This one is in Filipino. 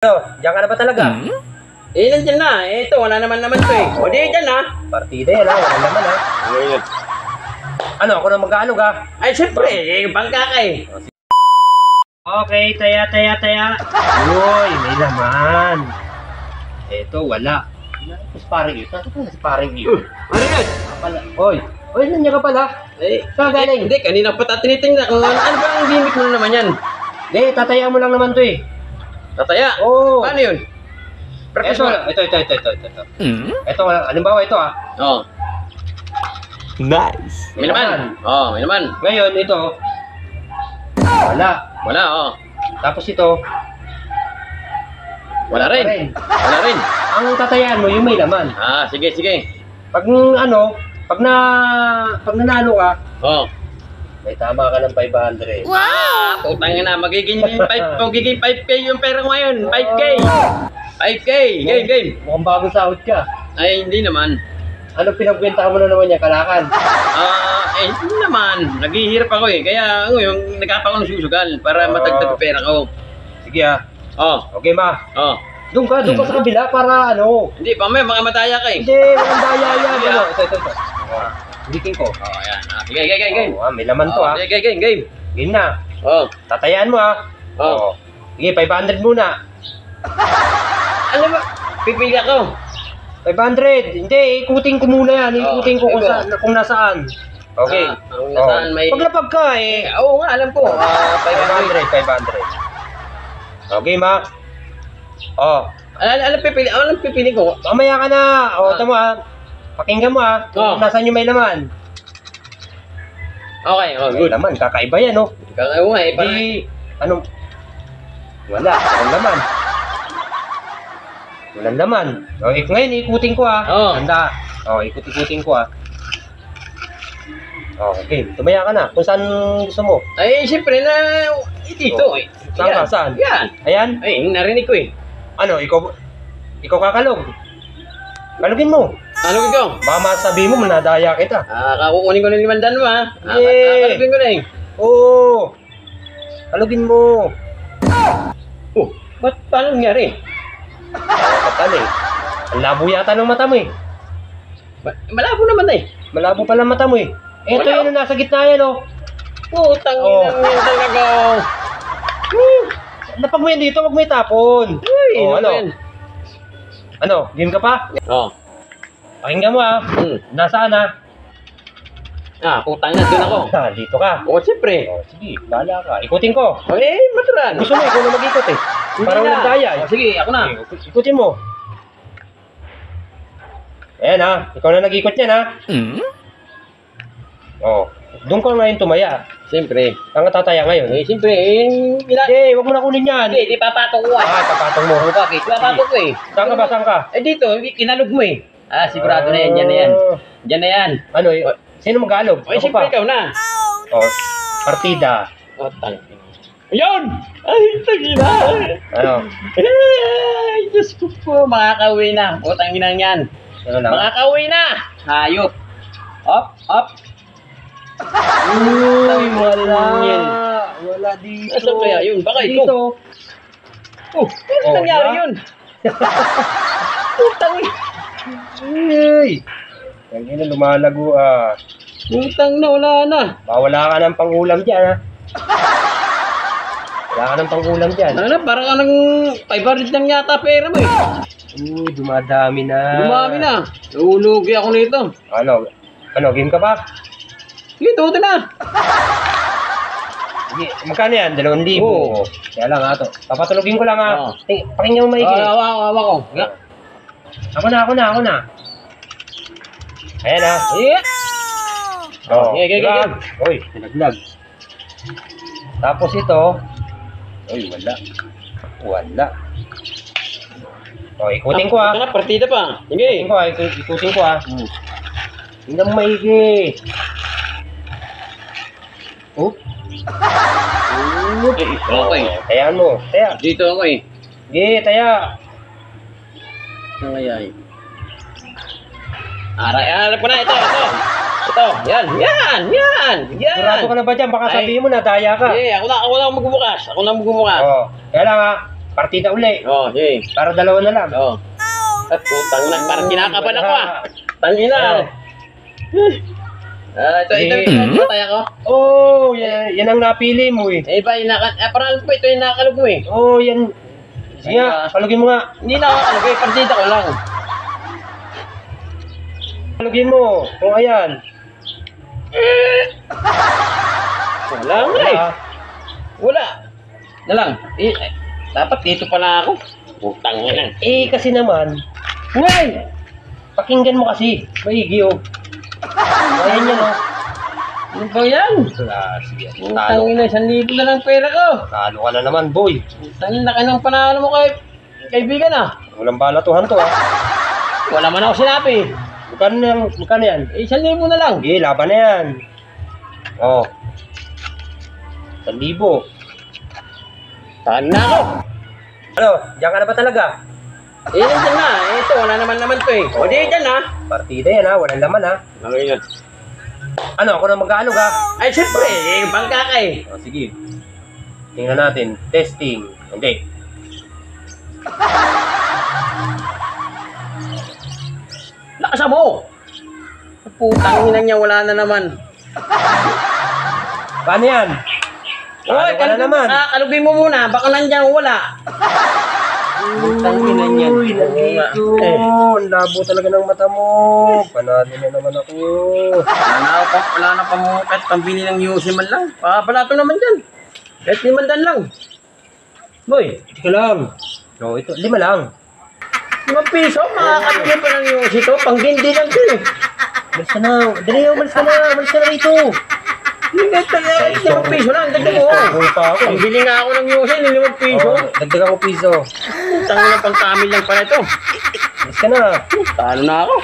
Diyan ka na ba talaga? Nandiyan na. Ito, wala naman to eh. O di, dyan na. Partida yan ha, wala naman ha. Ano, ako na mag-aalog ha? Ay, siyempre, bangka ka eh. Okay, taya. Uy, may laman. Eto, wala. Tapos paring yun. Nasaan na si paring yun? Ano yan? Oy, nandiyan ka pala. Saan galing? Hindi, kanina pa tinitingnan kung ano ba ang gimmick mo na naman yan. Hindi, tataya mo lang naman to eh. Tataya? Oo. Paano yun? Ito. Ito, halimbawa ito ah. Oo. Nice. May naman. Oo, may naman. Ngayon, ito. Wala. Wala, oo. Tapos ito. Wala rin. Wala rin. Ang tatayaan mo, yung may laman. Ah, sige. Pag nanalo ka, Oo. may tama ka ng 500. Putang ina, magiging 5K yung pera ko ngayon. 5K. 5K. Game. Mukhang bagong sahod ka. Ay, hindi naman. Ano pinagbentahan mo na naman niya, kalakan? Hindi naman. Naghihirap ako eh. Kaya yung nagkapa ko ng susugal para matagdag yung pera ko. Sige ah. Okay ma. Doon ka sa kabila para ano. Hindi, pamaya mga mataya ka eh. Hindi, walang daya-ya. Ito. Ulitin ko. Ayan. Sige, game. May laman to ah. Sige, game. Game na. Tatayaan mo ah. Sige, 500 muna. Ano ba? Pipili ako. 500. Hindi, ikutin ko muna yan. Ikutin ko kung nasaan. Okay. Kung nasaan may... Paglapag ka eh. Oo nga, alam ko. 500. Okay, ma. Alam pipili ko. Mamaya ka na. Tama ah. Pakinggan mo ah. Kung nasaan yung may laman. Okay, good. May laman, kakaiba yan oh. Oo nga eh. Di, ano? Wala, walang laman. Walang laman. Ngayon, ikutin ko ah. Handa. Ikut-ikutin ko ah. Okay, tumaya ka na. Kung saan gusto mo? Ay, siyempre na dito eh. Saan? Yan. Ayan? Ay, narinig ko eh. Ano, ikaw kakalog? Kalugin mo. Ano ikaw? Baka masabi mo, manadaya kita. Kakukunin ko na 500 mo ha. Kalugin ko na eh. Oo. Kalugin mo. Ba't paano nangyari? Kapal eh. Ang labo yata ng mata mo eh. Malabo naman eh. Malabo pala mata mo eh. Ito yun ang nasa gitna yan oh. Putang ina mo yan talaga. Napag mo yan dito, wag mo itapon. Ano? Ano, game ka pa? Pakinggan mo ah. Nasaan ah? Putang ina, doon ako. Dito ka. Siyempre. Sige, bahala ka. Ikutin ko. Maturan. Gusto mo, ikaw na mag-ikot eh. Parang nagdaya eh. Sige, ako na. Ikutin mo. Ayan ah, ikaw na nag-ikot yan ah. Doon ka ngayon tumaya. Siyempre. Ang tataya ngayon. Siyempre, Hindi, wag mo na kunin yan. Hindi, patong ko Papatong mo. Bakit? Papatong ko eh. Saan ka? Dito, kinalog mo eh. Sigurado na yan, dyan na yan. Dyan na yan. Ano, sino mag-aalog? Siyempre ikaw na. Partida. Ayun! Ay, tagina! Ano? Ay, Diyos ko po, makakauwi na. Putang inang yan. Ano lang? Makakauwi na! Hayop! Up! Wala dito. Asa kaya yun? Baka ito. Dito. Ano nangyari yun? Putang ina. Ay! Yan yun, lumalago ah. Putang na, wala na. Wala ka ng pang-ulam dyan ah. Wala ka ng pang-ulam dyan. Parang anong 500 lang yata pera mo eh. Dumadami na. Naulugi ako nito. Ano, game ka pa? Sige, tuto na. Sige, magkano yan? 2,000. Kaya lang ha to. Papatulogin ko lang ha. Pakinggan mo maigi. Hawa ko. Ako na. Ayan ha. Sige. Uy, naglag. Tapos ito. Uy, wala. Ikutin ko ha. Ito na, partida pa. Sige. Ikutin ko ha. Tingnan mo maigi. Okay. Tayaan mo. Taya. Dito ako eh. Sige, taya. Ano kaya eh? Alam ko na, ito. Yan. Sigurado ka na ba dyan? Baka sabihin mo na daya ka. Ako na magbubukas. Kaya lang ha. partida uli. Oh, sige. Para dalawa na lang. Oh. At putang na, parang kinakabahan ako ah. Tangina. Ito tayo ko. Oh, yan ang napili mo eh. Eh ba, parang po ito yung nakakalog mo eh. Oh, yan. Sige nga, palugin mo nga. Hindi nakakalog eh, partida ko lang. Palugin mo. Kung ayan. Wala nga eh. Wala. Na lang. Dapat dito pala ako. Putang na. Eh, kasi naman. Ngay! Pakinggan mo kasi. Maigi oh. Ayan yan oh. Ano ba yan? Klase yan. Putang ina, 1,000 na lang pera ko. Talo ka na naman, boy. Putang laki ng panalo mo kay kaibigan ah. Walang balatuhan to ah. Wala man ako sinabi. Magkano yan? Eh, 1,000 na lang. Sige, laban na yan. Oh. 1,000. Saan na ako? Ano? Diyan ka na ba talaga? Eh, nandiyan na. Ito, wala naman to eh. O, di dyan ah. Partida yan ha. Walang laman ha. Okay yun. Ano? Ako na mag-aalog ha? Ay, syempre. Eh, bangka ka eh. Oh, sige. Tingnan natin. Testing. Hindi. Lakasa mo! Putang ina niya, wala na naman. Paano yan? Oy, Paano ka na naman? Kalugin mo muna. Baka nandiyan wala. Putang ina niya. Uy, nandito. Ang labo talaga ng mata mo. Panalo na naman ako. Wala na pa mo kahit pambili ng Yossi man lang. Pabalato naman dyan. Kahit 500 lang. Boy, Tika lang. So, ito, 5 lang. 5 piso, makakabili pa ng Yossi to. Panggindi lang to eh. Malis ka na. Dali, umalis ka na. Umalis ka na rito. Hindi, 5 piso lang. Dagdag mo. Uy pa ako. Pambili nga ako ng Yossi, 5 piso. Oh, dagdagan ko piso. Tangin na pang kamil lang pala ito. Malis ka na. Talo na ako.